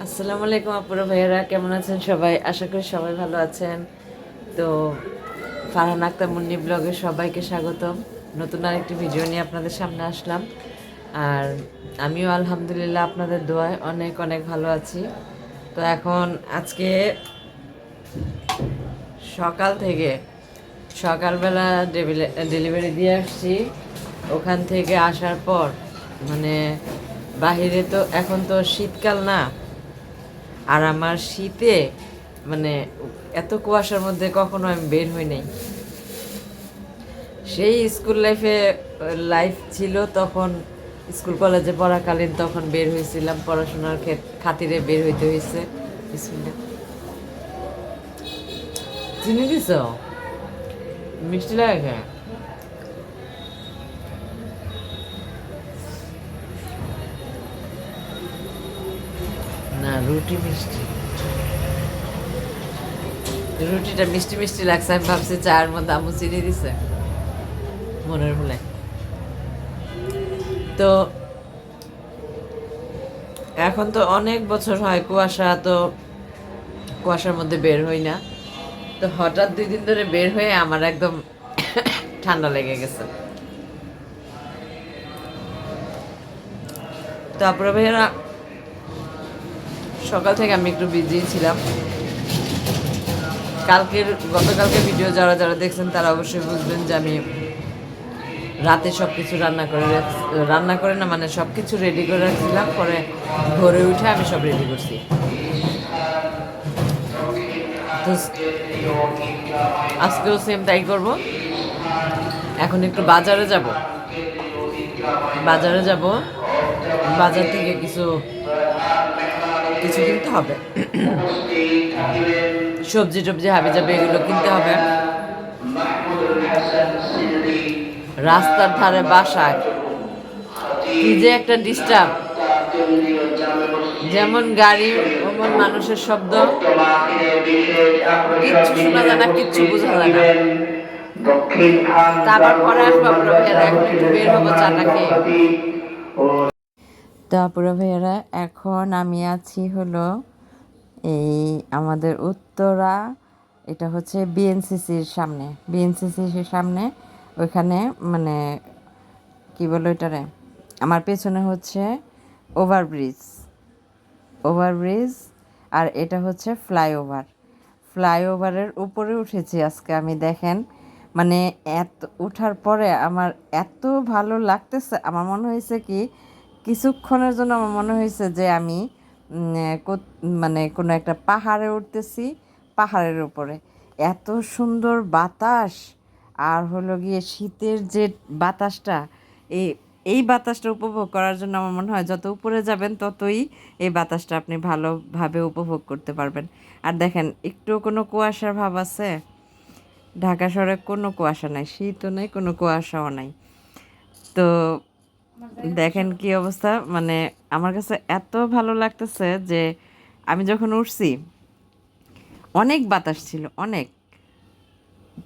আসসালামু আলাইকুম আপুরা ভাইয়েরা, কেমন আছেন সবাই? আশা করি সবাই ভালো আছেন। তো ফারহান আক্তার মুন্নি ব্লগে সবাইকে স্বাগতম। নতুন আরেকটি ভিডিও নিয়ে আপনাদের সামনে আসলাম। আর আমিও আলহামদুলিল্লাহ আপনাদের দোয়ায় অনেক অনেক ভালো আছি। তো এখন আজকে সকাল থেকে সকালবেলা ডেলিভারি দিয়ে আসছি। ওখান থেকে আসার পর মানে বাহিরে তো এখন তো শীতকাল না, আর আমার শীতে মানে এত কুয়াশার মধ্যে কখনো আমি বের হই নাই। সেই স্কুল লাইফ ছিল তখন, স্কুল কলেজে পড়াকালীন তখন বের হয়েছিলাম, পড়াশোনার খাতিরে বের হইতে হয়েছে। বিসমিল্লাহ। চিনি দিছ? মিষ্টি লাগে খায় না, রুটি মিষ্টি, রুটিটা মিষ্টি মিষ্টি লাগছে। আমি ভাবছি চায়ের মধ্যে আমু চিনি দিছে মনের ভুলে। তো এখন তো অনেক বছর হয় কুয়াশা, তো কুয়াশার মধ্যে বের হই না। তো হঠাৎ 2 দিন ধরে বের হয়ে আমার একদম ঠান্ডা লেগে গেছে। তারপরে ভাইয়েরা সকাল থেকে আমি একটু বিজি ছিলাম। গতকালকে ভিডিও যারা যারা দেখছেন তারা অবশ্যই বুঝবেন যে আমি রাতে সব কিছু রান্না করে না, মানে সব কিছু রেডি করে রাখছিলাম। পরে ভোরে উঠে আমি সব রেডি করছি। তো আজকেও সেম তাই করব। এখন একটু বাজারে যাব। বাজার থেকে কিছু কিছু কিনতে হবে, সবজি টবজি হাবি যাবে, এগুলো কিনতে হবে। রাস্তার ধারে বাসায় কি যে একটা ডিস্টার্ব, যেমন গাড়ি ওমন মানুষের শব্দ, কিচ্ছু শোনা যায় না, কিচ্ছু বোঝা যায় না। তারপর পরে আসবো পুরো ভাইয়ারা, এখন একটু বের হবো চাটা খেয়ে। তারপরে ভাইয়ারা এখন আমি আছি হলো এই আমাদের উত্তরা, এটা হচ্ছে বিএনসিসির সামনে। ওইখানে মানে কি বলো এটারে, আমার পেছনে হচ্ছে ওভারব্রিজ ওভারব্রিজ আর এটা হচ্ছে ফ্লাইওভারের উপরে উঠেছি আজকে আমি। দেখেন মানে উঠার পরে আমার এত ভালো লাগতেছে। আমার মনে হয়েছে কি, কিছুক্ষণের জন্য আমার মনে হয়েছে যে আমি মানে কোনো একটা পাহাড়ে উঠতেছি, পাহাড়ের উপরে। এত সুন্দর বাতাস, আর হলো গিয়ে শীতের যে বাতাসটা, এই এই বাতাসটা উপভোগ করার জন্য আমার মনে হয় যত উপরে যাবেন ততই এই বাতাসটা আপনি ভালোভাবে উপভোগ করতে পারবেন। আর দেখেন একটু কোনো কুয়াশার ভাব আছে? ঢাকা শহরে কোনো কুয়াশা নাই, শীতও নেই, কোনো কুয়াশাও নাই। তো দেখেন কি অবস্থা, মানে আমার কাছে এত ভালো লাগতেছে যে আমি যখন উঠছি অনেক বাতাস ছিল, অনেক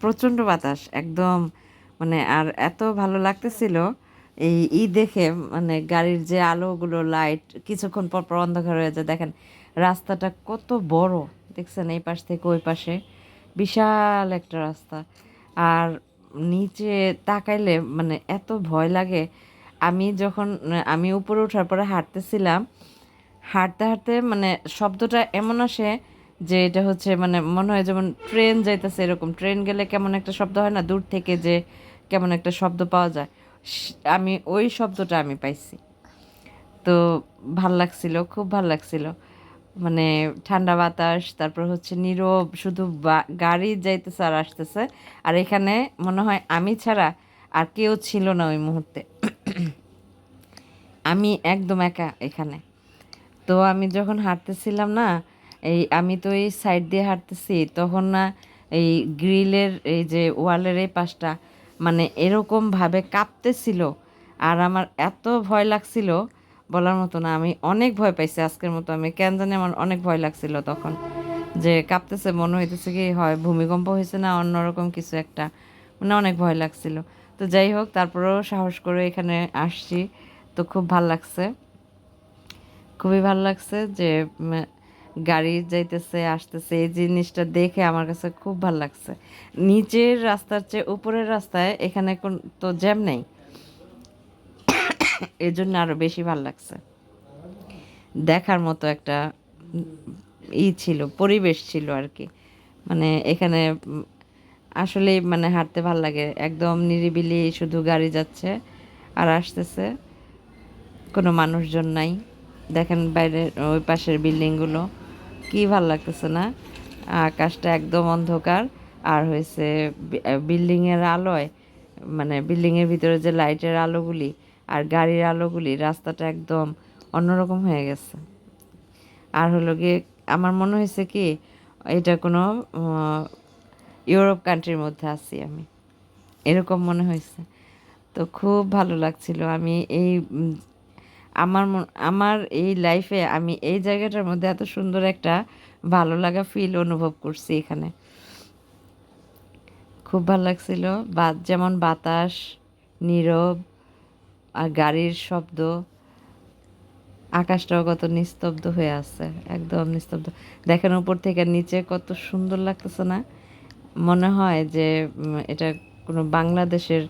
প্রচণ্ড বাতাস একদম, মানে আর এত ভালো লাগতেছিল এই দেখে। মানে গাড়ির যে আলোগুলো, লাইট কিছুক্ষণ পর পর অন্ধকার হয়ে যায়। দেখেন রাস্তাটা কত বড়, দেখছেন এই পাশ থেকে ওই পাশে বিশাল একটা রাস্তা। আর নিচে তাকাইলে মানে এত ভয় লাগে। আমি উপরে ওঠার পরে হাঁটতেছিলাম, হাঁটতে হাঁটতে মানে শব্দটা এমন আসে যে এটা হচ্ছে মানে মনে হয় যেমন ট্রেন যাইতেছে, এরকম ট্রেন গেলে কেমন একটা শব্দ হয় না দূর থেকে, যে কেমন একটা শব্দ পাওয়া যায়, আমি ওই শব্দটা আমি পাইছি। তো ভাল লাগছিল, খুব ভাল লাগছিল। মানে ঠান্ডা বাতাস, তারপর হচ্ছে নীরব, শুধু গাড়ি যাইতেছে আর আসতেছে। আর এখানে মনে হয় আমি ছাড়া আর কেউ ছিল না ওই মুহূর্তে, আমি একদম একা এখানে। তো আমি যখন হাঁটতেছিলাম না, আমি তো এই সাইড দিয়ে হাঁটতেছি, তখন না এই গ্রিলের এই যে ওয়ালের এই পাশটা মানে এরকমভাবে কাঁপতেছিল। আর আমার এত ভয় লাগছিল বলার মতো না, আমি অনেক ভয় পাইছি আজকের মতো। আমি কেন জানি আমার অনেক ভয় লাগছিল তখন, যে কাঁপতেছে, মনে হইতেছে কি হয় ভূমিকম্প হয়েছে না অন্যরকম কিছু একটা, মানে অনেক ভয় লাগছিল। তো যাই হোক, তারপরেও সাহস করে এখানে আসছি, তো খুব ভাল লাগছে। খুবই ভালো লাগছে যে গাড়ি যাইতেছে আসতেছে, এই জিনিসটা দেখে আমার কাছে খুব ভালো লাগছে। নিচের রাস্তার চেয়ে উপরের রাস্তায় এখানে কোন তো জ্যাম নেই, এর জন্য আরও বেশি ভালো লাগছে। দেখার মতো একটা ছিল, পরিবেশ ছিল আর কি। মানে এখানে আসলেই মানে হাঁটতে ভাল লাগে, একদম নিরিবিলি, শুধু গাড়ি যাচ্ছে আর আসতেছে, কোনো মানুষজন নাই। দেখেন বাইরের ওই পাশের বিল্ডিংগুলো, কি ভাল লাগতেছে না? আকাশটা একদম অন্ধকার, আর হয়েছে বিল্ডিংয়ের আলোয়, মানে বিল্ডিংয়ের ভিতরে যে লাইটের আলোগুলি আর গাড়ির আলোগুলি, রাস্তাটা একদম অন্যরকম হয়ে গেছে। আর হলো গিয়ে আমার মনে হয়েছে কি এটা কোনো ইউরোপ কান্ট্রির মধ্যে আছি আমি, এরকম মনে হয়েছে। তো খুব ভালো লাগছিল। আমি এই আমার এই লাইফে আমি এই জায়গাটার মধ্যে এত সুন্দর একটা ভালো লাগা ফিল অনুভব করছি এখানে। খুব ভালো লাগছিল। যেমন বাতাস, নীরব, আর গাড়ির শব্দ, আকাশটাও কত নিস্তব্ধ হয়ে আছে, একদম নিস্তব্ধ। দেখেন উপর থেকে নিচে কত সুন্দর লাগতেছে না? মনে হয় যে এটা কোনো বাংলাদেশের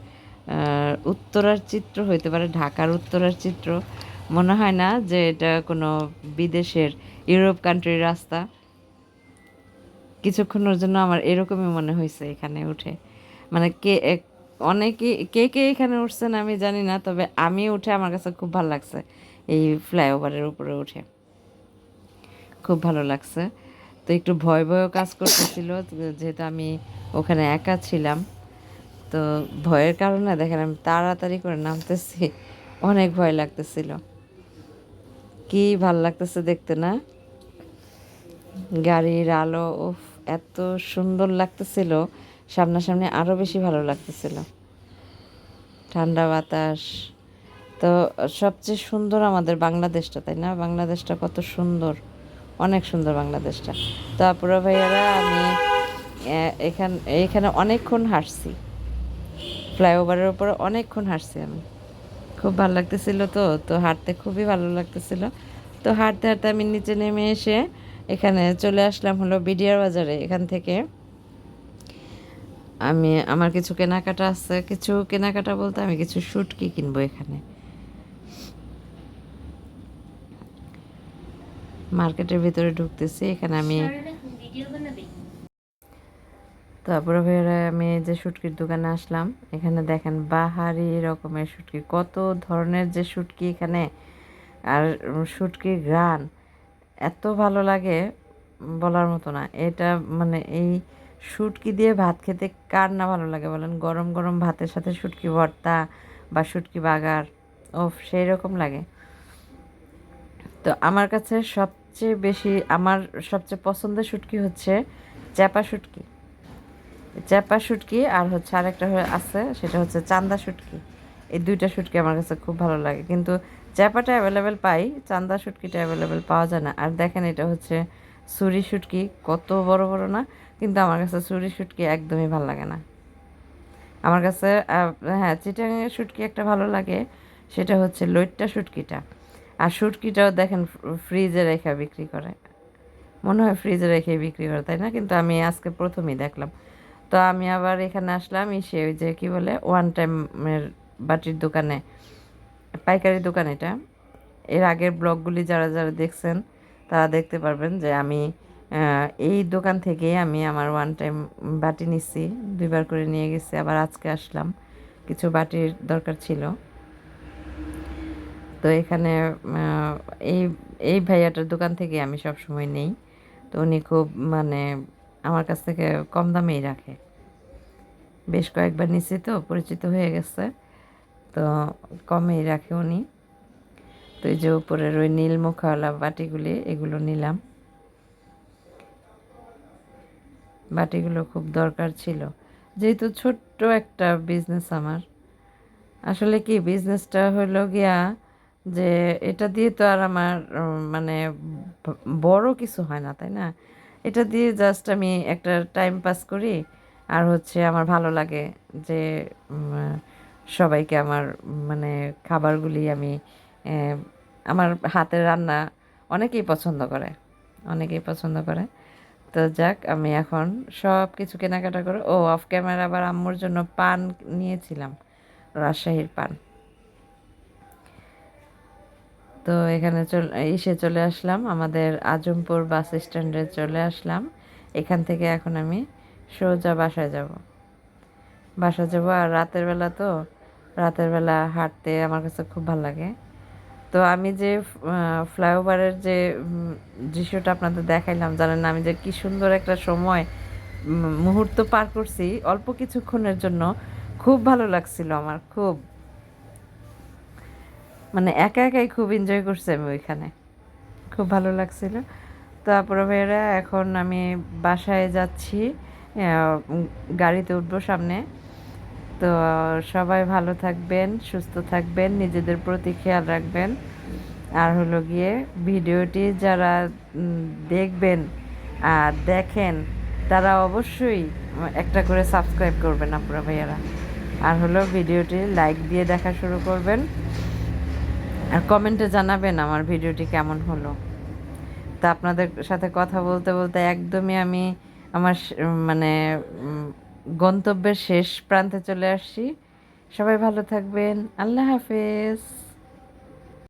উত্তরার চিত্র হইতে পারে, ঢাকার উত্তরার চিত্র। মনে হয় না যে এটা কোনো বিদেশের ইউরোপ কান্ট্রির রাস্তা। কিছুক্ষণের জন্য আমার এরকমই মনে হয়েছে এখানে উঠে। মানে কে কে এখানে উঠছেন আমি জানি না, তবে আমি উঠে আমার কাছে খুব ভালো লাগছে। এই ফ্লাইওভারের উপরে উঠে খুব ভালো লাগছে। তো একটু ভয় ভয়ও কাজ করতেছিল, যেহেতু আমি ওখানে একা ছিলাম। তো ভয়ের কারণে দেখেন আমি তাড়াতাড়ি করে নামতেছি, অনেক ভয় লাগতেছিল। কি ভাল লাগতেছে দেখতে না? গাড়ির আলো, উফ, এত সুন্দর লাগতেছিল, সামনাসামনি আরও বেশি ভালো লাগতেছিল। ঠান্ডা বাতাস। তো সবচেয়ে সুন্দর আমাদের বাংলাদেশটা, তাই না? বাংলাদেশটা কত সুন্দর, অনেক সুন্দর বাংলাদেশটা। তো আপুরা ভাইয়ারা, আমি এখানে অনেকক্ষণ হাঁটছি, ফ্লাইওভারের উপরে অনেকক্ষণ হাঁটছি আমি। খুব ভালো লাগতেছিল। তো তো হাঁটতে খুবই ভালো লাগতেছিল। তো হাঁটতে হাঁটতে আমি নিচে নেমে এসে এখানে চলে আসলাম হলো বিডিআর বাজারে। এখান থেকে আমার কিছু কেনাকাটা আছে, কিছু কেনাকাটা বলতে আমি কিছু শুটকি কিনবো এখানে। মার্কেটের ভিতরে ঢুকতেছি, এখানে আমি তারপরে ভাইয়ারা আমি যে শুটকির দোকানে আসলাম। এখানে দেখেন বাহারি রকমের শুটকি, কত ধরনের যে শুটকি এখানে। আর শুটকির ঘ্রাণ এত ভালো লাগে, বলার মতো না। এটা মানে এই শুটকি দিয়ে ভাত খেতে কার না ভালো লাগে বলেন? গরম গরম ভাতের সাথে শুটকি ভর্তা বা শুটকি বাগার, ওফ, সেই রকম লাগে। তো আমার কাছে আমার সবচেয়ে পছন্দের শুটকি হচ্ছে চ্যাপা শুটকি। চ্যাপা শুটকি আর হচ্ছে আরেকটা আছে, সেটা হচ্ছে চান্দা শুটকি। এই দুইটা শুটকি আমার কাছে খুব ভালো লাগে, কিন্তু চ্যাপাটা অ্যাভেলেবেল পাই, চান্দা শুটকিটা অ্যাভেলেবেল পাওয়া যায় না। আর দেখেন এটা হচ্ছে ছুরি শুটকি, কত বড় বড় না? কিন্তু আমার কাছে ছুরি শুটকি একদমই ভালো লাগে না। আমার কাছে হ্যাঁ, চিটাগাঙের শুটকি একটা ভালো লাগে, সেটা হচ্ছে লইট্টা শুটকিটা। আর শুটকিটাও দেখেন ফ্রিজে রেখে বিক্রি করে, মনে হয় ফ্রিজে রেখে বিক্রি করে, তাই না? কিন্তু আমি আজকে প্রথমেই দেখলাম। তো আমি আবার এখানে আসলাম, সে ওই যে কী বলে, ওয়ান টাইমের বাটির দোকানে, পাইকারি দোকান এটা। এর আগের ব্লগগুলি যারা যারা দেখছেন তারা দেখতে পারবেন যে আমি এই দোকান থেকে আমি আমার ওয়ান টাইম বাটি নিচ্ছি, 2বার করে নিয়ে গেছি। আবার আজকে আসলাম, কিছু বাটির দরকার ছিল। তো এখানে এই এই ভাইয়াটার দোকান থেকে আমি সব সময় নেই। তো উনি খুব মানে আমার কাছ থেকে কম দামেই রাখে। বেশ কয়েকবার নিচ্ছি, তো পরিচিত হয়ে গেছে, তো কমেই রাখে উনি। তো এই যে উপরের ওই নীল মুখাওয়ালা বাটিগুলি, এগুলো নিলাম। বাটিগুলো খুব দরকার ছিল, যেহেতু ছোট্ট একটা বিজনেস আমার। আসলে কি বিজনেসটা হলো গিয়া যে এটা দিয়ে তো আর আমার মানে বড় কিছু হয় না, তাই না? এটা দিয়ে জাস্ট আমি একটা টাইম পাস করি। আর হচ্ছে আমার ভালো লাগে যে সবাইকে আমার মানে খাবারগুলি আমি আমার হাতের রান্না অনেকেই পছন্দ করে, অনেকেই পছন্দ করে। তো যাক, আমি এখন সব কিছু কেনাকাটা করে অফ ক্যামেরা আবার আম্মুর জন্য পান নিয়েছিলাম, রাজশাহীর পান। তো এখানে চলে আসলাম, আমাদের আজমপুর বাস স্ট্যান্ডে চলে আসলাম। এখান থেকে এখন আমি সোজা বাসায় যাব। আর রাতের বেলা হাঁটতে আমার কাছে খুব ভালো লাগে। তো আমি যে ফ্লাইওভারের যে দৃশ্যটা আপনাদের দেখাইলাম, জানেন না আমি যে কি সুন্দর একটা সময় মুহূর্ত পার করছি অল্প কিছুক্ষণের জন্য। খুব ভালো লাগছিল আমার, খুব মানে একা একাই খুব এনজয় করছি আমি ওইখানে, খুব ভালো লাগছিল। তো আপুরা ভাইয়েরা, এখন আমি বাসায় যাচ্ছি, গাড়িতে উঠবো সামনে। তো সবাই ভালো থাকবেন, সুস্থ থাকবেন, নিজেদের প্রতি খেয়াল রাখবেন। আর হলো গিয়ে ভিডিওটি যারা দেখবেন আর দেখেন, তারা অবশ্যই একটা করে সাবস্ক্রাইব করবেন আপুরা ভাইয়ারা। আর হলো ভিডিওটি লাইক দিয়ে দেখা শুরু করবেন, আর কমেন্টে জানাবেন আমার ভিডিওটি কেমন হলো। তা আপনাদের সাথে কথা বলতে বলতে একদমই আমি আমার মানে গন্তব্যের শেষ প্রান্তে চলে আসছি। সবাই ভালো থাকবেন, আল্লাহ হাফেজ।